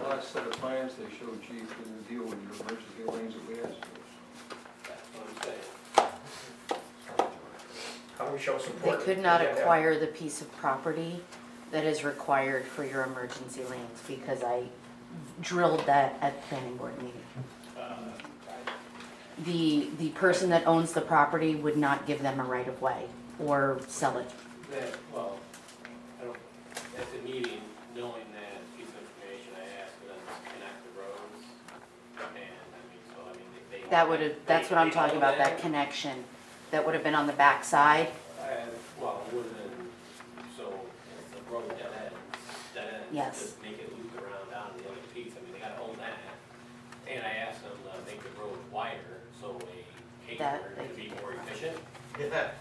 last set of plans, they showed chief the deal with your emergency lanes that we had. That's what I'm saying. How do we show They support? could not Yeah, acquire the piece of property that is required for your emergency lanes, because I drilled that at the planning board meeting. The person that owns the property would not give them a right of way or sell it. Well, I don't, at the meeting, knowing that piece of information, I asked them to connect the roads. And, they. That would have, that's what I'm talking about, that connection. That would have been on the back side. Well, it would have been, so if the road dead ends, Yes. just make it loop around down to the other piece. They gotta own that. And I asked them to make the road wider, so a That acre they to be more efficient. Yeah.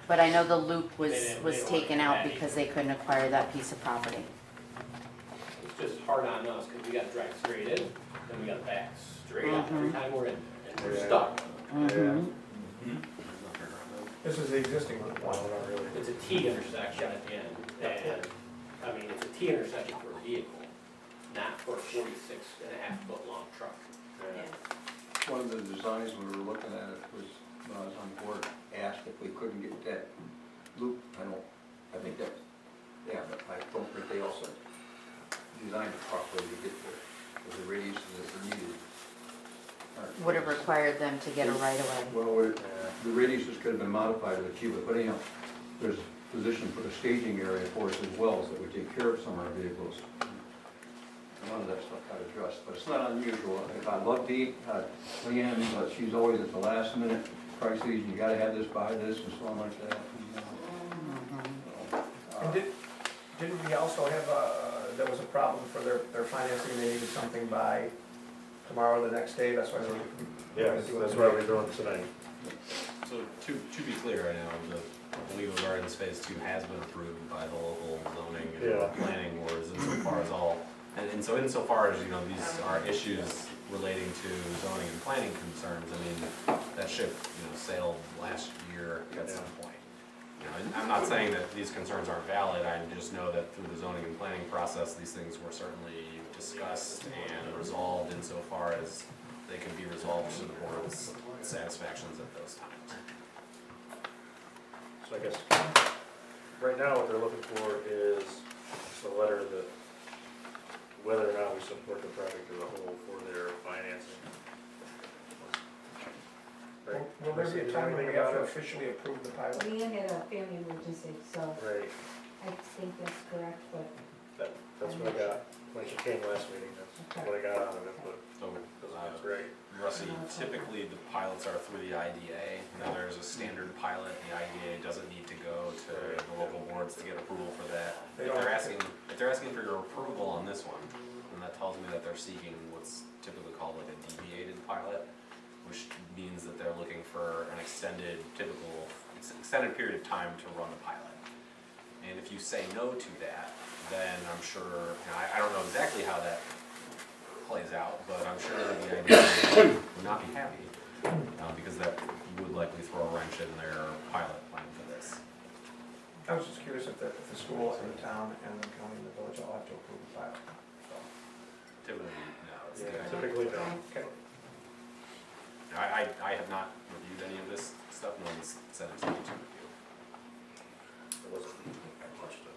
But I know the loop was They don't want taken to do out that because either. they couldn't acquire that piece of property. It's just hard on us, because we gotta drive straight in, then we gotta back straight out every time we're in there, and we're Yeah. stuck. Mhm. This is the existing one. It's a T intersection at the end, and, it's a T intersection for a vehicle, not for a 46.5 foot long truck. One of the designs we were looking at it was, when I was on board, asked if we couldn't get that loop, I think that, yeah, but I don't think they also designed it properly to get the radiuses that were needed. Would have required them to get a right of way. Well, the radiuses could have been modified to achieve it, but anyhow, there's a position for the staging area for us as well, so that would take care of some of our vehicles. A lot of that stuff got addressed, but it's not unusual. If I love Dee, Leanne, but she's always at the last minute crises, you gotta have this, buy this, and so on like that. And didn't we also have, there was a problem for their financing, they needed something by tomorrow or the next day, that's why they. Yeah, that's why we're doing it tonight. So to be clear right now, the legal gardens phase 2 has been approved by the local zoning Yeah. and planning boards insofar as all, and so insofar as, these are issues relating to zoning and planning concerns, that ship, sailed last year at some point. And I'm not saying that these concerns aren't valid, I just know that through the zoning and planning process, these things were certainly discussed and resolved insofar as they can be resolved to the board's satisfactions at those times. So I guess, right now what they're looking for is just a letter that, whether or not we support the project as a whole for their financing. Right? Will there be a time when we have Anything about to it? officially approve the pilot? Leanne had a family emergency, so Right, I think that's correct, but that's what I got, when she came last meeting, that's what I got out of it, but So, that's great. Rusty, typically the pilots are through the IDA. Now there's a standard pilot, the IDA doesn't need to go to the local boards to get approval for that. If they're asking for your approval on this one, then that tells me that they're seeking what's typically called like a deviated pilot, which means that they're looking for an extended period of time to run the pilot. And if you say no to that, then I'm sure, I don't know exactly how that plays out, but I'm sure that the idea would not be happy, because that would likely throw a wrench in their pilot plan for this. I was just curious if the school and the town and the county and the village all have to approve the pilot. So, Typically, no. It's Yeah, the- typically no. okay. I have not reviewed any of this stuff, no one's sent it to me to review. It wasn't much to-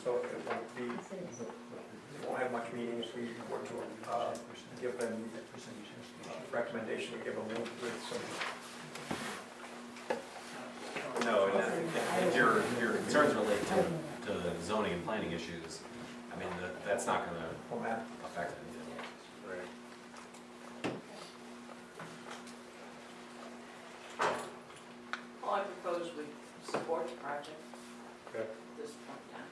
So it won't be, we won't have much meetings, we were to give them recommendation to give a link with some. No, and if your concerns relate to zoning and planning issues, that's not gonna format. affect anything. Right. Well, I propose we support the project Okay, at this point in time.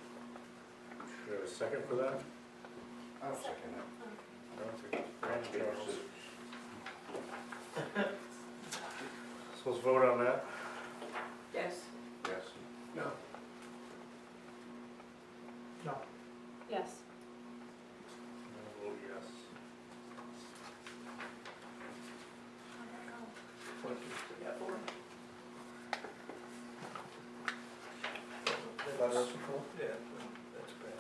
should we have a second for that? I'll second So let's vote on that. Yes. Yes. No. No. Yes. I'll vote yes. Yeah, four. Yeah, that's bad.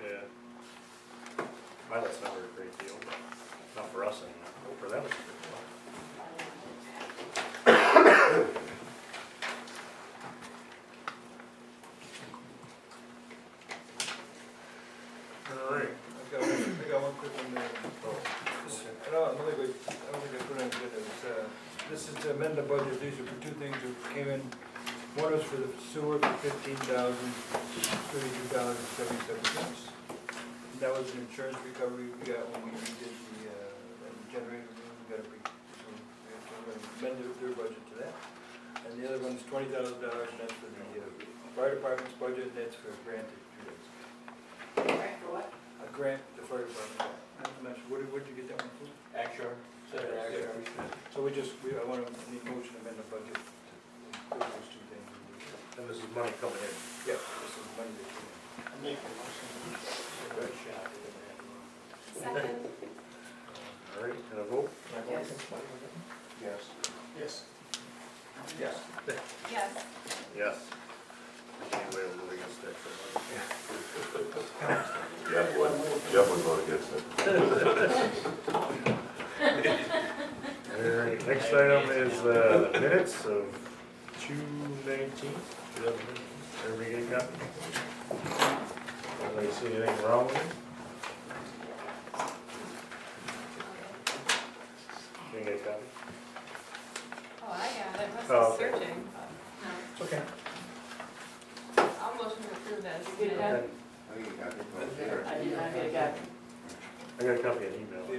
Yeah. Pilot's never a great deal, but not for us anymore. For them, it's a good deal. All right. I got one quick one there. I don't think I put on good, this is to amend the budget, these are for two things that came in. One was for the sewer for $15,032.77. That was an insurance recovery we got when we redid the generator room, we got to amend their budget to that. And the other one is $20,000, and that's for the fire department's budget, and that's for granted. Right, for what? A grant, the fire department. I'm not sure, where'd you get that one from? Extra, So I want to need motion to amend the budget to include those two things. And this is money coming in. Yeah, this is money that came in. I'll make the motion. Good shot. Second. All right, and a vote? Yes. Yes. Yes. Yes. Yes. Yes. Can't wait to vote against that for money. Jeff would vote against it. All right, next item is the minutes of 2/19. Everybody get a copy? Anybody see anything wrong with it? You get a copy? Oh, I got it, must Oh, be okay. searching. No, It's okay. I'll motion to approve as submitted. Okay. Oh, you got it. I did not get a copy. I got a copy in email. We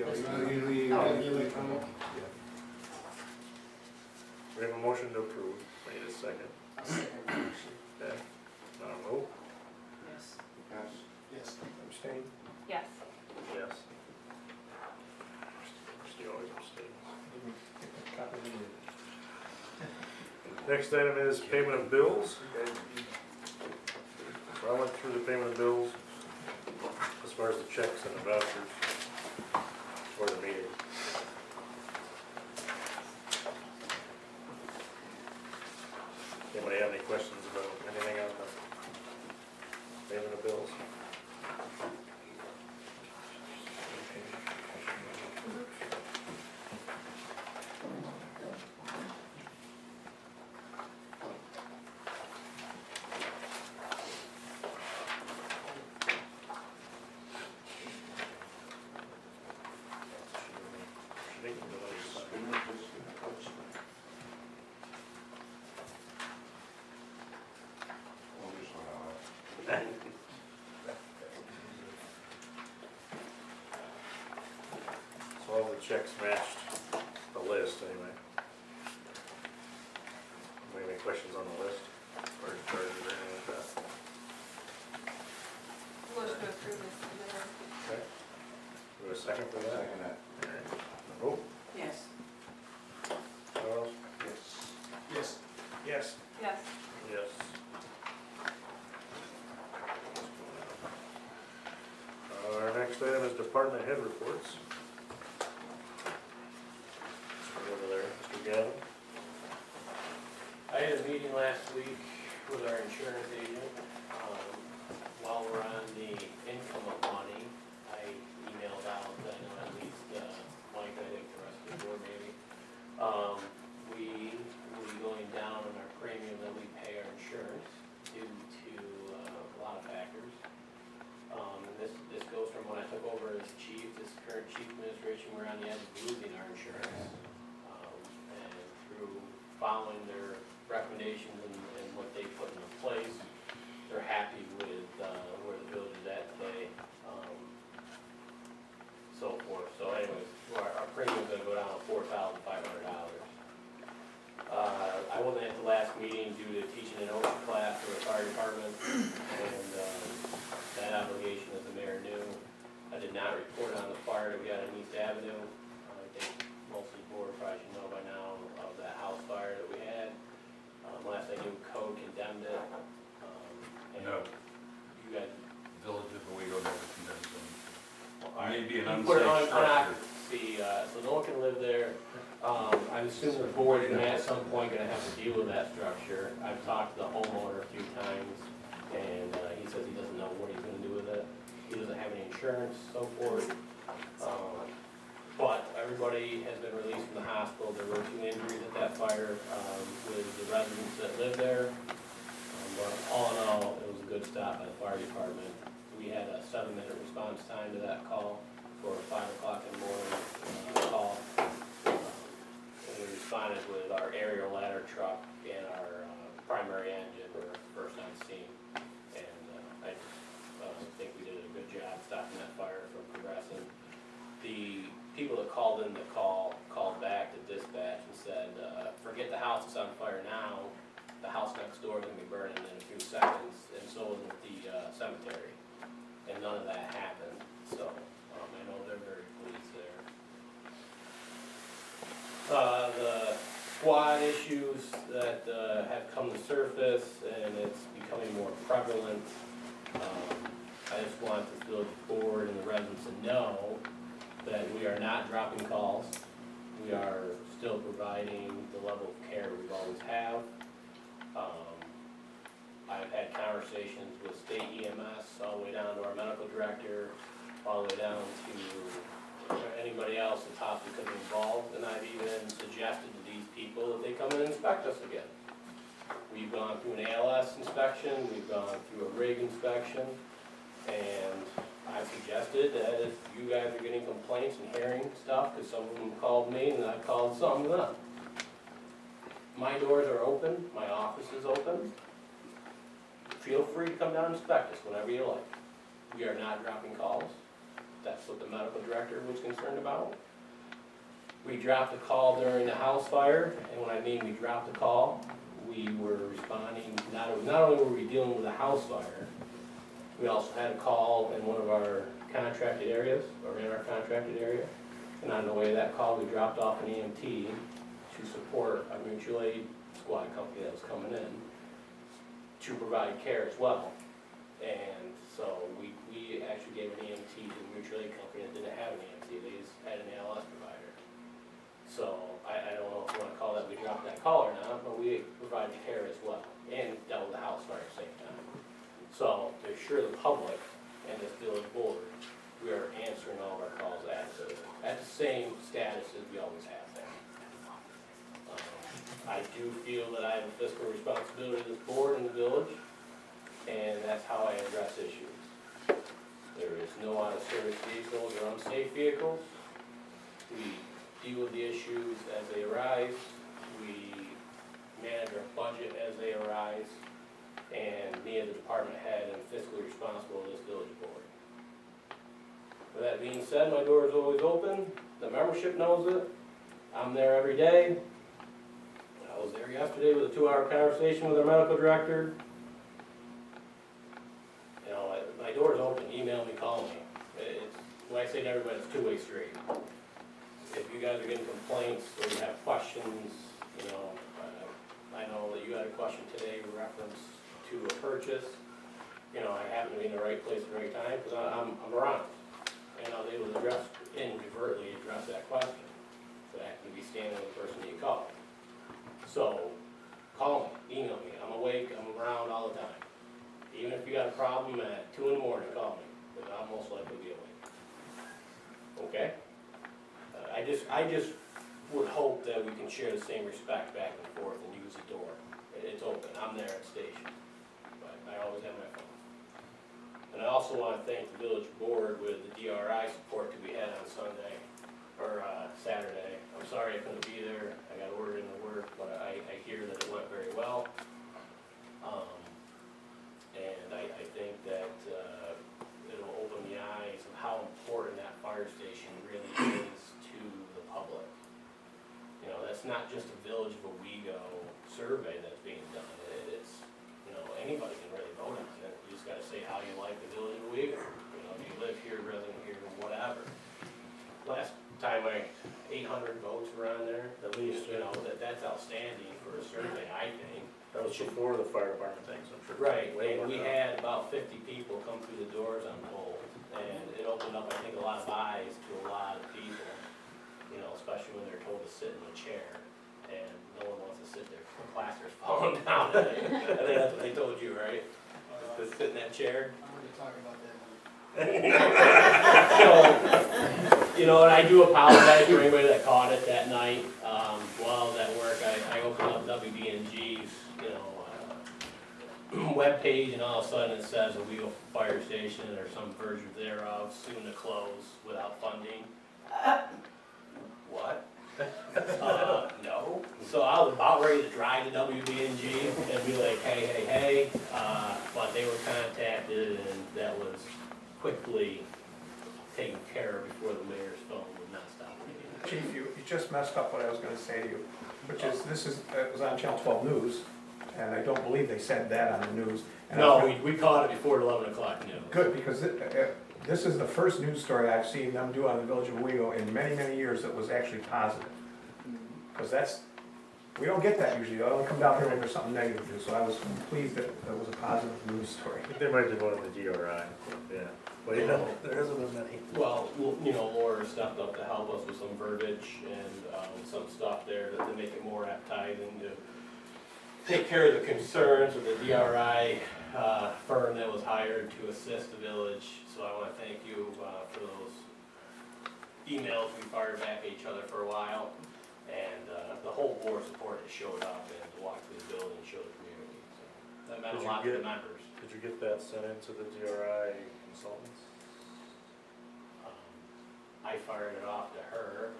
have a motion to approve. Need a second. Okay. Now vote. Yes. Yes. Abstain. Yes. Yes. She always abstains. Next item is payment of bills. So I went through the payment of bills as far as the checks and the vouchers for the meeting. Anybody have any questions about anything on the payment of bills? So all the checks matched the list anyway. Any questions on the list? Or charges or anything like that? Motion to approve as submitted. Okay. Do we have a second for that? Second that. All right. Vote. Yes. Charles? Yes. Yes. Yes. Yes. Our next item is department head reports. Start over there, Mr. Gavin. I had a meeting last week with our insurance agent. While we're on the income of money, I emailed out, I know at least Mike, I think the rest of the board maybe. We will be going down on our premium that we pay our insurance due to a lot of factors. And this goes from when I took over as chief, this current chief administration, we're on the edge of losing our insurance. And through following their recommendations and what they put into place, they're happy with where the village is at today, so forth. So anyways, our premium's gonna go down to $4,500. I wasn't at the last meeting due to teaching an ocean class for the fire department, and that obligation, as the mayor knew. I did not report on the fire that we had on East Avenue. I think most of the board probably should know by now of that house fire that we had. Last I knew, code condemned it. And No. you guys, Village of VOO never condemns them. maybe Maybe an you put it on unsafe structure. occupancy, so no one can live there. I assume the board's gonna at some point gonna have to deal with that structure. I've talked to the homeowner a few times, and insurance, so forth. But everybody has been released from the hospital. There were 2 injuries at that fire with the residents that live there. But all in all, it was a good stop by the fire department. We had a 7-minute response time to that call for a 5 o'clock in the morning call. And we responded with our aerial ladder truck and our primary engine were first on scene. And I think we did a good job stopping that fire from progressing. The people that called in the called back to dispatch and said, forget the house that's on fire now. The house next door is gonna be burning in a few seconds, and so is the cemetery. And none of that happened, so I know they're very pleased there. The squad issues that have come to surface, and it's becoming more prevalent. I just want the village board and the residents to know that we are not dropping calls. We are still providing the level of care we've always have. I've had conversations with state EMS, all the way down to our medical director, all the way down to anybody else that possibly could be involved, and I've even suggested to these people that they come and inspect us again. We've gone through an ALS inspection, we've gone through a rig inspection, and I've suggested that if you guys are getting complaints and hearing stuff, because some of them called me and I've called some of them. My doors are open, my office is open. Feel free to come down and inspect us whenever you like. We are not dropping calls. That's what the medical director was concerned about. We dropped a call during the house fire, and when I mean we dropped a call, we were responding, not only were we dealing with a house fire, we also had a call in one of our contracted areas, or in our contracted area. And on the way to that call, we dropped off an EMT to support a mutual aid squad company that was coming in to provide care as well. And so we actually gave an EMT to a mutual aid company that didn't have an EMT, they just had an ALS provider. So I don't know if you want to call that we dropped that call or not, but we provided care as well, and dealt with the house fire at the same time. So to assure the public and this village board, we are answering all of our calls at the same status as we always have there. I do feel that I have a fiscal responsibility to this board and the village, and that's how I address issues. There is no out-of-service vehicles or unsafe vehicles. We deal with the issues as they arise. We manage our budget as they arise. And me as a department head and fiscally responsible to this village board. With that being said, my door is always open. The membership knows it. I'm there every day. I was there yesterday with a 2-hour conversation with our medical director. You know, my door is open. Email me, call me. It's, when I say to everybody, it's 2-way street. If you guys are getting complaints or you have questions, you know, I know that you had a question today in reference to a purchase. You know, I happen to be in the right place at the right time because I'm around. And I was able to address, inadvertently address that question. So I happen to be standing with the person that you called. So, call me, email me. I'm awake, I'm around all the time. Even if you got a problem at 2 in the morning, call me, because I'll most likely be awake. Okay? I just would hope that we can share the same respect back and forth and use the door. It's open, I'm there at the station, but I always have my phone. And I also want to thank the village board with the DRI support that we had on Sunday, or Saturday. I'm sorry I couldn't be there, I got ordered into work, but I hear that it went very well. And I think that it'll open the eyes of how important that fire station really is to the public. You know, that's not just a Village of Owego survey that's being done. It's, you know, anybody can really vote on it. You just gotta say how you like the Village of Owego. You know, do you live here, resident here, whatever. Last time 800 votes were on there. At least, You know, that's outstanding for a survey, I think. that was before the fire department thing, so I'm sure. Right, Way and more we now. had about 50 people come through the doors on hold, and it opened up, I think, a lot of eyes to a lot of people, you know, especially when they're told to sit in a chair, and no one wants to sit there, plaster's falling down. I think that's what they told you, right? To sit in that chair? I'm gonna talk about that. So, you know, and I do apologize for anybody that caught it that night. While I was at work, I opened up WDNG's, webpage, and all of a sudden it says a Wheel Fire Station or some version thereof soon to close without funding. What? No. So I was about ready to drive to WDNG and be like, hey, but they were contacted and that was quickly taken care of before the mayor's phone would not stop ringing. Chief, you just messed up what I was gonna say to you, which is, it was on Channel 12 News, and I don't believe they said that on the news. And I was No, gonna- we caught it before 11 o'clock news. Good, because this is the first news story I've seen them do on the Village of Owego in many, many years that was actually positive. Because we don't get that usually, they only come down here when there's something negative to do, so I was pleased that it was a positive news story. I think they might have one of the DRI, yeah. But you know, there hasn't been many. Well, Laura stepped up to help us with some verbiage and some stuff there to make it more appetizing to take care of the concerns of the DRI firm that was hired to assist the village. So I want to thank you for those emails we fired back at each other for a while. And the whole board support that showed up and walked through the building and showed the community. So that meant a lot to the members. Did you get that sent into the DRI consultants? I fired it off to her,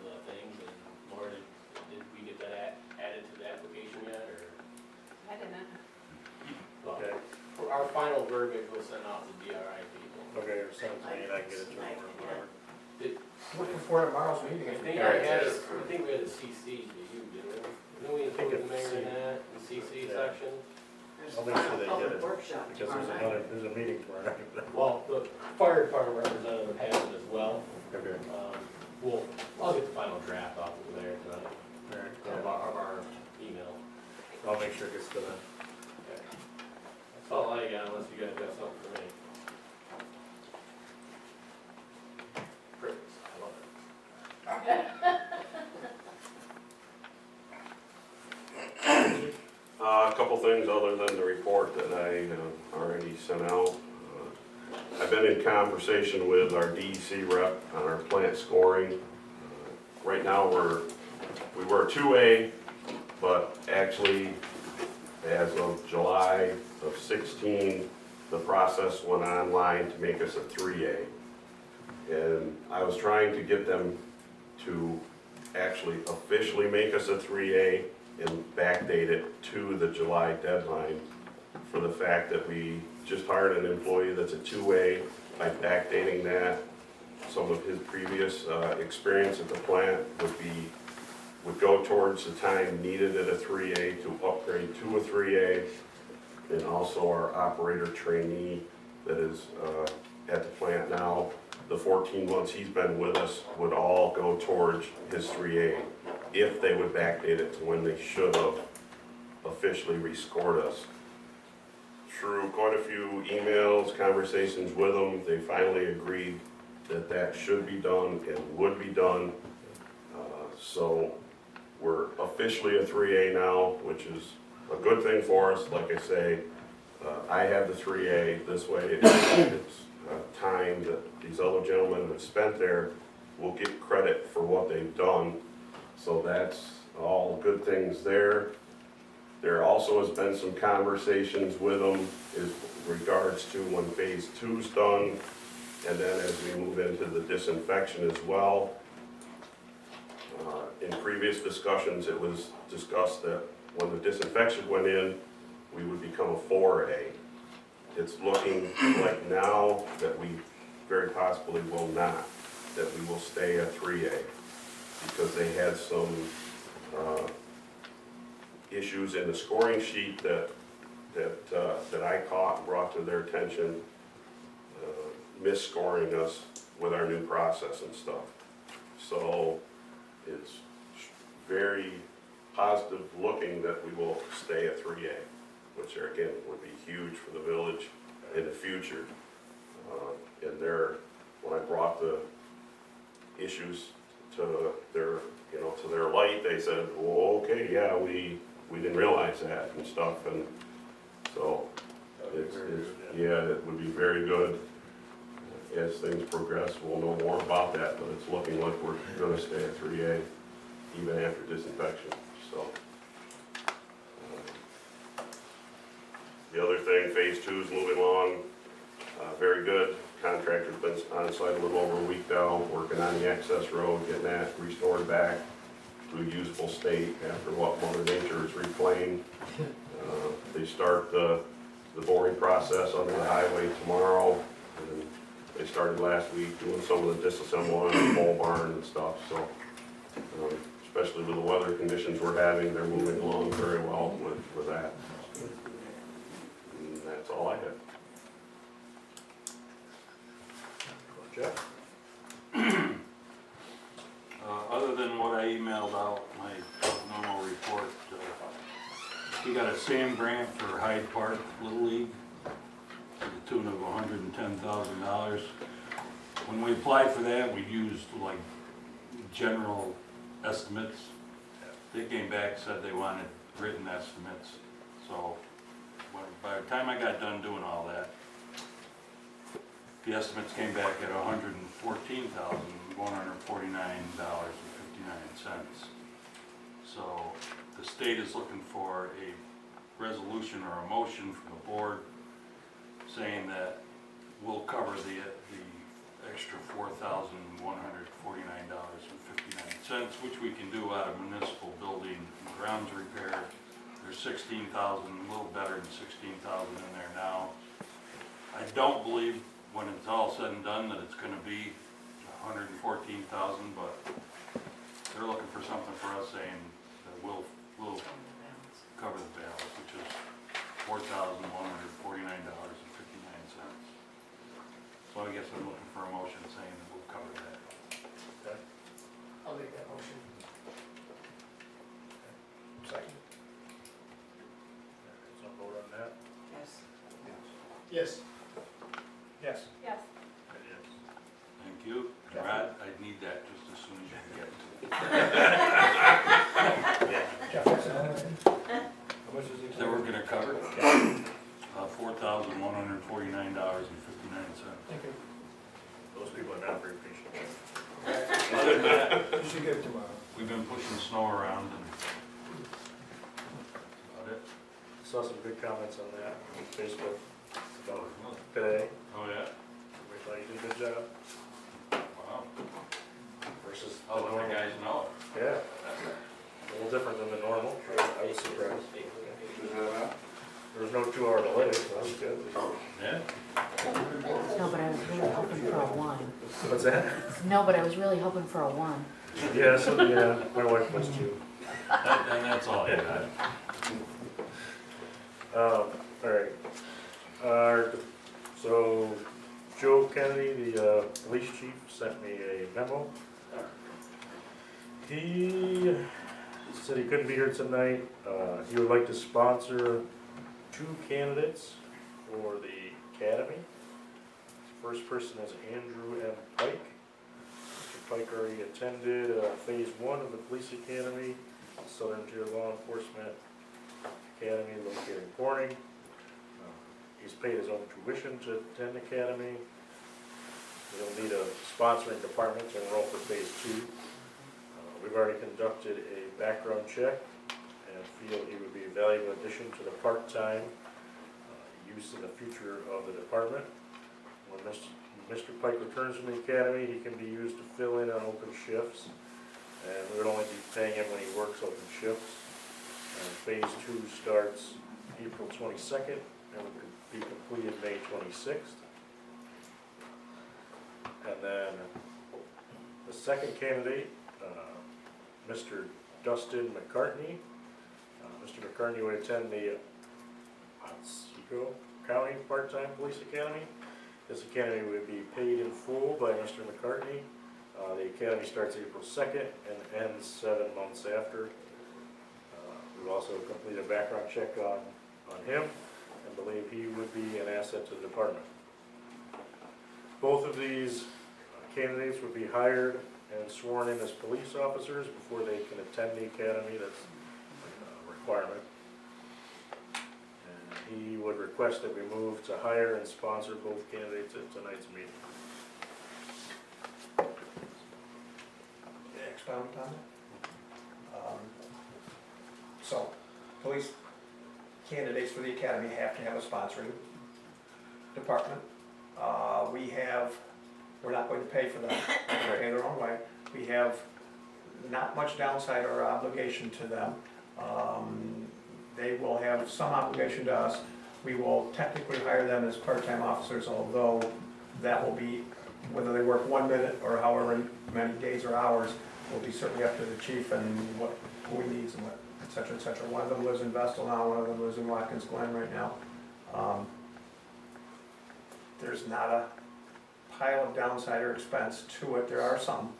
the things, and Laura, did we get that added to the application yet, or? I didn't. Well, Okay, our final verbiage was sent out to DRI people. okay, or send it to me and I can get it to them or whatever. Looking for tomorrow's meeting. I think we had a CC to you, didn't we? Didn't we include the mayor in that, the CC Yeah. section? I'll make sure they get it, because there's a meeting tomorrow night. Well, the fire department representative has it as well. Okay. I'll get the final draft off of there tonight, Alright, of our email. I'll make sure it gets to them. Okay. That's all I got, unless you guys got something for me. Crickets, I love it. A couple things other than the report that I already sent out. I've been in conversation with our DEC rep on our plant scoring. Right now, we were 2A, but actually, as of July of 16, the process went online to make us a 3A. And I was trying to get them to actually officially make us a 3A and backdate it to the July deadline for the fact that we just hired an employee that's a 2A. By backdating that, some of his previous experience at the plant would go towards the time needed at a 3A to upgrade to a 3A. And also our operator trainee that is at the plant now, the 14 months he's been with us would all go towards his 3A if they would backdate it to when they should have officially rescored us. Through quite a few emails, conversations with them, they finally agreed that that should be done and would be done. So we're officially a 3A now, which is a good thing for us. Like I say, I have the 3A. This way it's time that these other gentlemen have spent there will get credit for what they've done. So that's all good things there. There also has been some conversations with them in regards to when phase 2's done, and then as we move into the disinfection as well. In previous discussions, it was discussed that when the disinfection went in, we would become a 4A. It's looking like now that we very possibly will not, that we will stay a 3A, because they had some issues in the scoring sheet that I caught and brought to their attention, misscoring us with our new process and stuff. So it's very positive looking that we will stay at 3A, which again would be huge for the village in the future. And when I brought the issues to their, to their light, they said, well, okay, yeah, we didn't realize that and stuff, and so it would be very good. as things progress, we'll know more about that, but it's looking like we're gonna stay at 3A even after disinfection, so. The other thing, phase 2 is moving along, very good. Contractor's been on site a little over a week now, working on the access road, getting that restored back to a usable state after what Mother Nature has reclaimed. They start the boring process under the highway tomorrow, and they started last week doing some of the disassembling of the pole barn and stuff, so. Especially with the weather conditions we're having, they're moving along very well with that. And that's all I have. Jeff? Other than what I emailed out, my normal report, we got a SAM grant for Hyde Park Little League to the tune of $110,000. When we applied for that, we used like general estimates. They came back, said they wanted written estimates. So by the time I got done doing all that, the estimates came back at $114,149.59. So the state is looking for a resolution or a motion from the board saying that we'll cover the extra $4,149.59, which we can do out of municipal building and grounds repair. There's 16,000, a little better than 16,000 in there now. I don't believe when it's all said and done that it's gonna be 114,000, but they're looking for something for us saying that we'll cover the balance, which is $4,149.59. So I guess I'm looking for a motion saying that we'll cover that. Okay. I'll make that motion. Second? So vote on that? Yes. Yes. Yes. Yes. Thank you. And Rod, I'd need that just as soon as you can get it to me. Jeff, what's that? How much is it? That we're gonna cover? $4,149.59. Thank you. Those people are not very patient. Other than that, You should get it tomorrow. we've been pushing snow around and about it. Saw some good comments on that on Facebook about today. Oh, yeah? We thought you did a good job Wow. versus the I'll let normal. the guys know. Yeah, a little different than the normal. I was surprised. There was no 2-hour delay, so that was good. Yeah? No, but I was really hoping for a 1. What's that? No, but I was really hoping for a 1. Yeah, so, yeah, my wife was too. And that's all I got. All right. So Joe Kennedy, the police chief, sent me a memo. He said he couldn't be here tonight. He would like to sponsor 2 candidates for the academy. First person is Andrew M. Pike. Mr. Pike already attended phase 1 of the police academy, Southern Tier Law Enforcement Academy located in Corning. He's paid his own tuition to attend the academy. We'll need a sponsoring department to enroll for phase 2. We've already conducted a background check and feel he would be a valuable addition to the part-time use in the future of the department. When Mr. Pike returns from the academy, he can be used to fill in on open shifts, and we would only be paying him when he works open shifts. Phase 2 starts April 22nd and will be completed May 26th. And then the second candidate, Mr. Dustin McCartney. Mr. McCartney would attend the Otsego County Part-Time Police Academy. This academy would be paid in full by Mr. McCartney. The academy starts April 2nd and ends 7 months after. We've also completed a background check on him and believe he would be an asset to the department. Both of these candidates would be hired and sworn in as police officers before they can attend the academy. That's a requirement. And he would request that we move to hire and sponsor both candidates at tonight's meeting. expound upon it. So, police candidates for the academy have to have a sponsoring department. We're not going to pay for them, they'll pay their own way. We have not much downside or obligation to them. They will have some obligation to us. We will technically hire them as part-time officers, although that will be, whether they work 1 minute or however many days or hours, will be certainly up to the chief and who he needs and what, et cetera, et cetera. One of them lives in Vestal now, one of them lives in Watkins Glen right now. There's not a pile of downside or expense to it. There are some,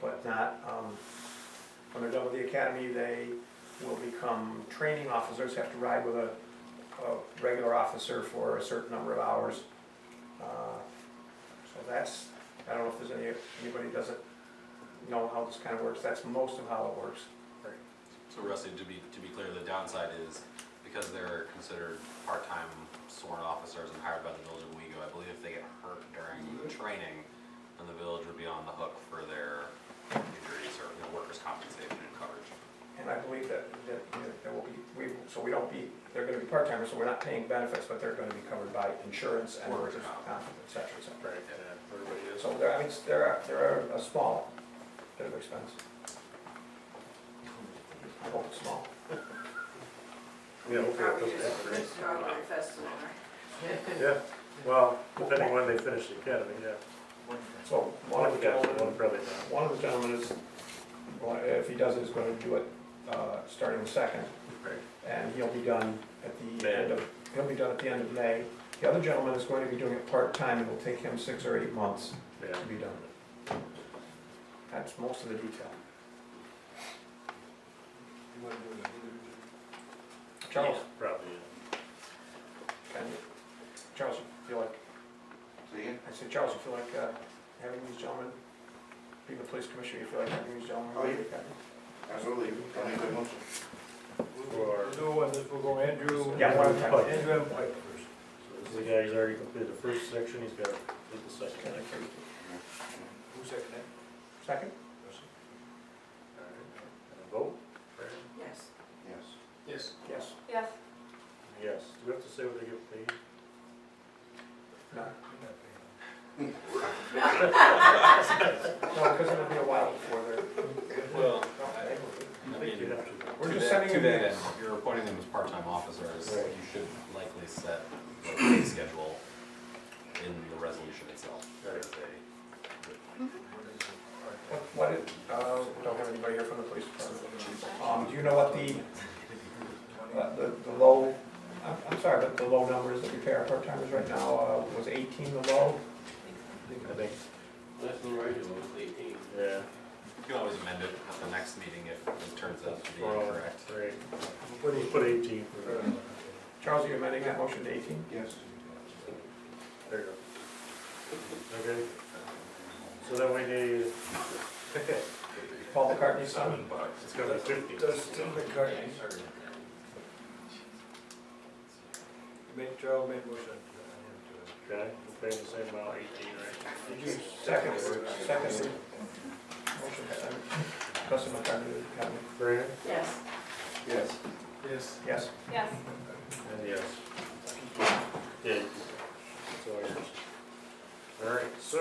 but not, when they're done with the academy, they will become training officers, have to ride with a regular officer for a certain number of hours. So that's, I don't know if there's anybody who doesn't know how this kind of works. That's most of how it works. So Rusty, to be clear, the downside is because they're considered part-time sworn officers and hired by the village of Wego, I believe if they get hurt during training, then the village would be on the hook for their injuries or workers' compensation and coverage. And I believe that there will be, they're gonna be part-timers, so we're not paying benefits, but they're gonna be covered by insurance and workers' comp, et cetera, et cetera. Right, yeah, everybody is. So there, I mean, there are a small bit of expense. I hope it's small. Yeah, hopefully it doesn't happen. It's Strawberry Festival, right? Yeah, well, depending when they finish the academy, yeah. So One of the guys, one probably not. one of the gentlemen is, if he does it, is gonna do it, starting the 2nd. Right. And he'll be done at the May. end of May. The other gentleman is going to be doing it part-time, and it will take him 6 or 8 months Yeah. to be done. That's most of the detail. You wanna do it? Charles, Yeah, probably, yeah. Charles, you feel like, See again? I said, Charles, you feel like having these gentlemen, being the police commissioner, you feel like having these gentlemen? Oh, yeah. Absolutely. I'll make that motion. We'll do one, we'll go Andrew. Yeah, one at a time. Andrew and Mike first. So this is the guy, he's already completed the first section, he's got to complete the second. Who seconded that? Second? All right, and a vote? Brandon? Yes. Yes. Yes. Yes. Yes. Yes. Do we have to say what they get paid? No. You're not paying. No, because it'll be a while before they're. Well, I think you have to. We're just sending them in. If you're appointing them as part-time officers, Right. you should likely set the pay schedule in the resolution itself. Right. Don't have anybody here from the police department. Do you know what the low, I'm sorry, but the low numbers that we pay our part-timers right now, was 18 the low? I think, Last one right, it was 18. yeah. You can always amend it at the next meeting if it turns out to be Well, incorrect. Right. We'll put 18 for that. Charles, are you amending that motion to 18? Yes. There you go. Okay. So then we need, Paul McCartney's son? it's gonna be 50. Does Tim McCartney? Charles made motion. Okay, we're paying the same amount, 18, right? Did you second? Motion second. Justin McCartney, Academy. Brandon? Yes. Yes. Yes. Yes. Yes. And yes. Yeah. It's all yours. All right, so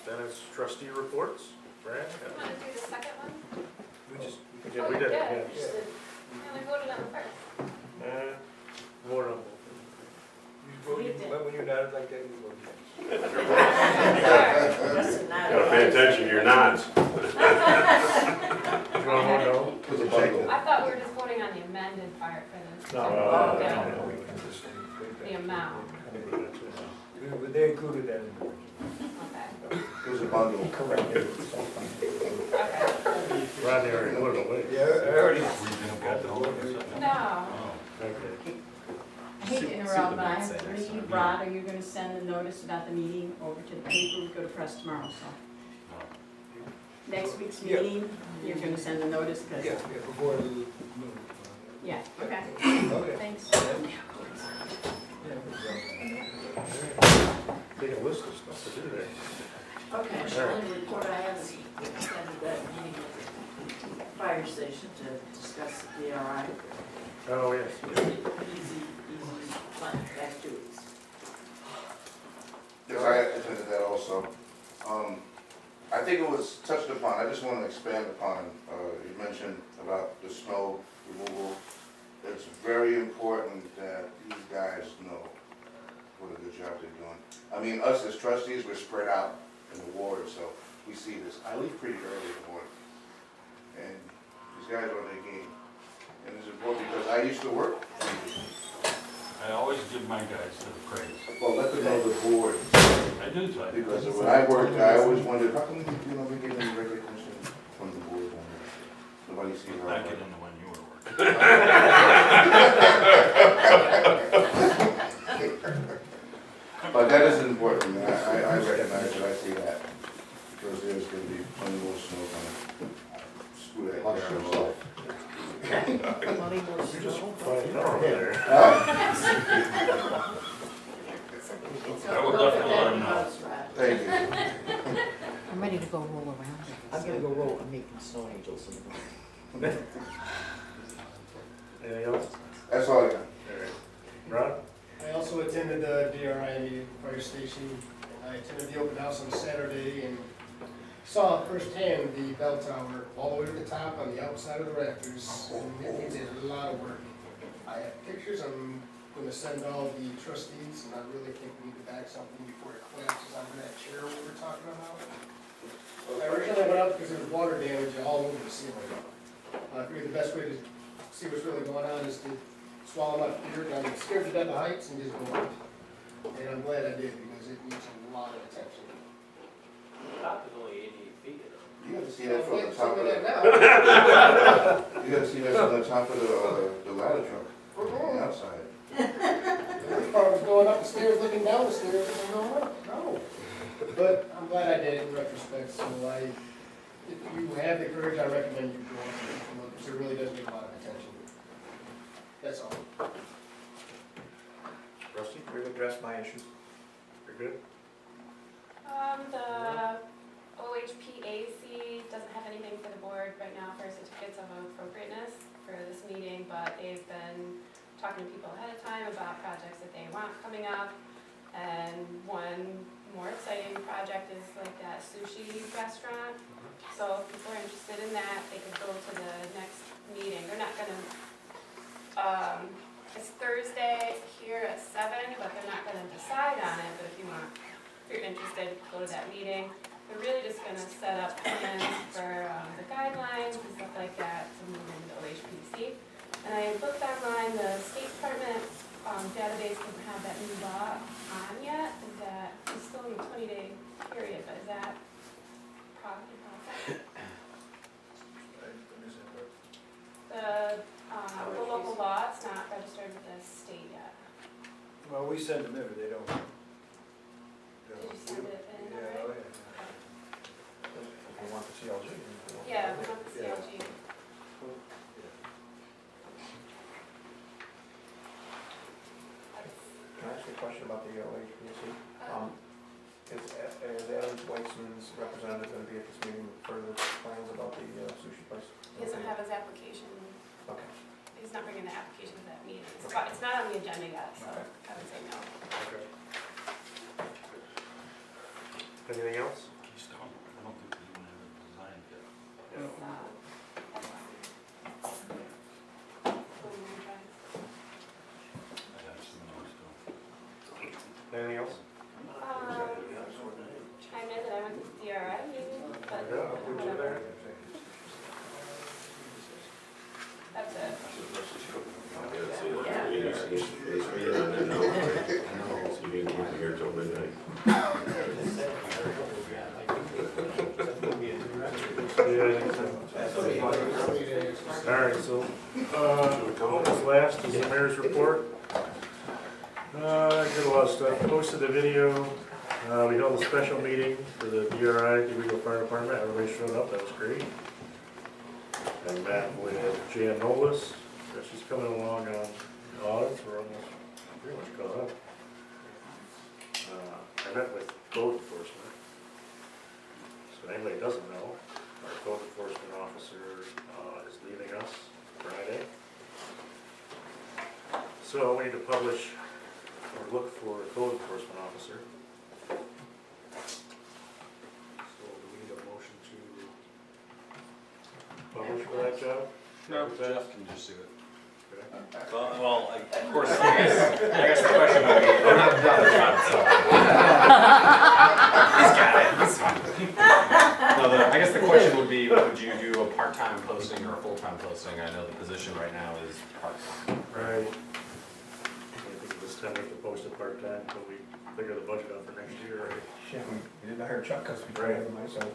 then it's trustee reports. Brandon? You wanna do the second one? We just, We Oh, did. you did. yeah. You only voted on the first. More on when you're not like that, you vote yes. Gotta pay attention to your nods. You want more no? It was a bundle. I thought we were just voting on the amended part for the. No. Yeah, we can just. the amount, But they included that in the okay. It was a bundle. Correct. Okay. Rodney already voted away. Yeah, I already. No. Okay. I hate to interrupt, but I have to leave. Rod, are you gonna send the notice about the meeting over to the paper? We go to press tomorrow, so. Next week's Yeah. meeting, you're gonna send the notice, because, Yeah, before the. yeah, okay, Okay. thanks. Take a list of stuff to do there. Okay, the only report I have is we attended that meeting at the fire station to discuss the DRI. Oh, yes. Easy plan, last 2 weeks. Yes, I attended that also. I think it was touched upon, I just want to expand upon, you mentioned about the snow removal. It's very important that these guys know what a good job they're doing. I mean, us as trustees, we're spread out in the ward, so we see this. I leave pretty early in the morning, and these guys are on their game. And it's important because I used to work. I always give my guys the praise. Well, let them know the board. I do try. Because when I worked, I always wondered, how come, we get any recognition from the board? Nobody sees our Back work. in the when you were working. But that is important, I recognize that, I see that, because there's gonna be plenty more snow coming. Screw that. Money more snow. I will definitely let them know. Thank you. I'm ready to go roll around. I'm gonna go roll, I'm making snow angels. Anything else? That's all I got. All right. Ron? I also attended the DRI meeting at the fire station. I attended the open house on Saturday and saw firsthand the bell tower all the way to the top on the outside of the rafters. And it needs a lot of work. I have pictures I'm going to send all the trustees, and I really think we need to back something before it collapses onto that chair we were talking about. I originally went up because there was water damage all over the ceiling. I figured the best way to see what's really going on is to swallow my fear, and I'm scared to death of heights, and just go up. And I'm glad I did, because it needs a lot of attention. The top is only 88 feet, you know. You gotta see that from the top of that the, now. you gotta see that from the top of the ladder truck, on the outside. The worst part was going up the stairs, looking down the stairs, and going up. No. But I'm glad I did in retrospect, so if you have the courage, I recommend you go up and take a look, because it really does need a lot of attention. That's all. Rusty? We've addressed my issues. You're good? The OHPAC doesn't have anything for the board right now for certificates of appropriateness for this meeting, but they've been talking to people ahead of time about projects that they want coming up. And one more exciting project is like that sushi restaurant. So if people are interested in that, they can go to the next meeting. They're not gonna, it's Thursday here at 7, but they're not gonna decide on it. But if you're interested, go to that meeting. They're really just gonna set up plans for the guidelines and stuff like that to move into OHPC. And I looked online, the State Department database doesn't have that new law on yet. Is that, it's still in the 20-day period, but is that probably the local law, it's not registered with the state yet. Well, we send them in, they don't. Did you send it in Yeah, already? If you want the CLG. Yeah, we want the CLG. Can I ask you a question about the OHPC? Is Adam Weitzman's representative going to be at this meeting with further plans about the sushi place? He doesn't have his application, Okay. he's not bringing the application to that meeting. It's not on the agenda yet, so I would say no. Okay. Anything else? Keystone, I don't think they even have it designed yet. It's, I have some of those too. Anything else? chime in that I went to the DRI meeting, but Yeah, would you whatever. there? That's it. You didn't keep it here till midnight. Yeah, I think so. All right, so, almost last is the mayor's report. I did a lot of stuff, posted the video, we held a special meeting for the DRI, DeWigo Fire Department, everybody showed up, that was great. And met with Jan Nolis, she's coming along on audits, we're almost pretty much caught up. I met with code enforcement. But anybody doesn't know, our code enforcement officer is leaving us Friday. So we need to publish or look for a code enforcement officer. So do we need a motion to publish for that job? No, Jeff can just do it. Okay. Well, of course, I guess the question would be. He's got it, he's fine. No, I guess the question would be, would you do a part-time posting or a full-time posting? I know the position right now is part-time. Right. I think this time we have to post it part-time until we figure the budget out for next year, right? Shit, we didn't hire Chuck because we tried him myself.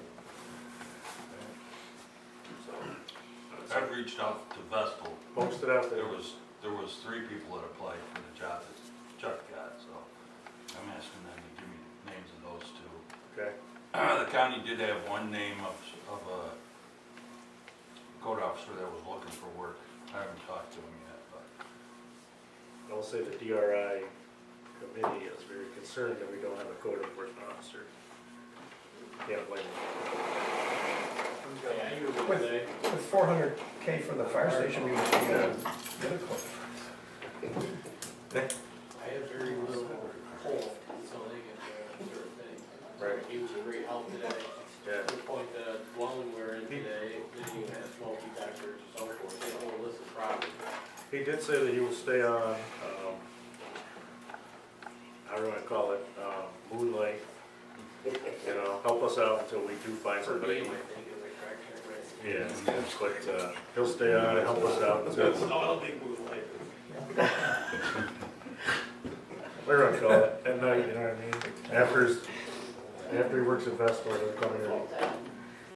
So, I've reached out to Vestal. post it out there. There was 3 people that applied for the job that Chuck got, so I'm asking them to give me names of those 2. Okay. The county did have one name of a code officer that was looking for work. I haven't talked to him yet, but. I'll say the DRI committee is very concerned that we don't have a code enforcement officer. Can't blame them. Yeah, you were today. With 400K for the fire station, we would get a code. I have very little pull, so they get certain things. Right. He was a great help today. Yeah. To the point that dwelling we're in today, then you have smoke detectors and so forth, they have a whole list of problems. He did say that he will stay on, how do I call it, moonlight, you know, help us out until we do find For somebody. me, I think is a correction, right? Yeah, but he'll stay on and help us out until, whatever I call it, at night, you know what I mean? After he works at Vestal, he'll come here and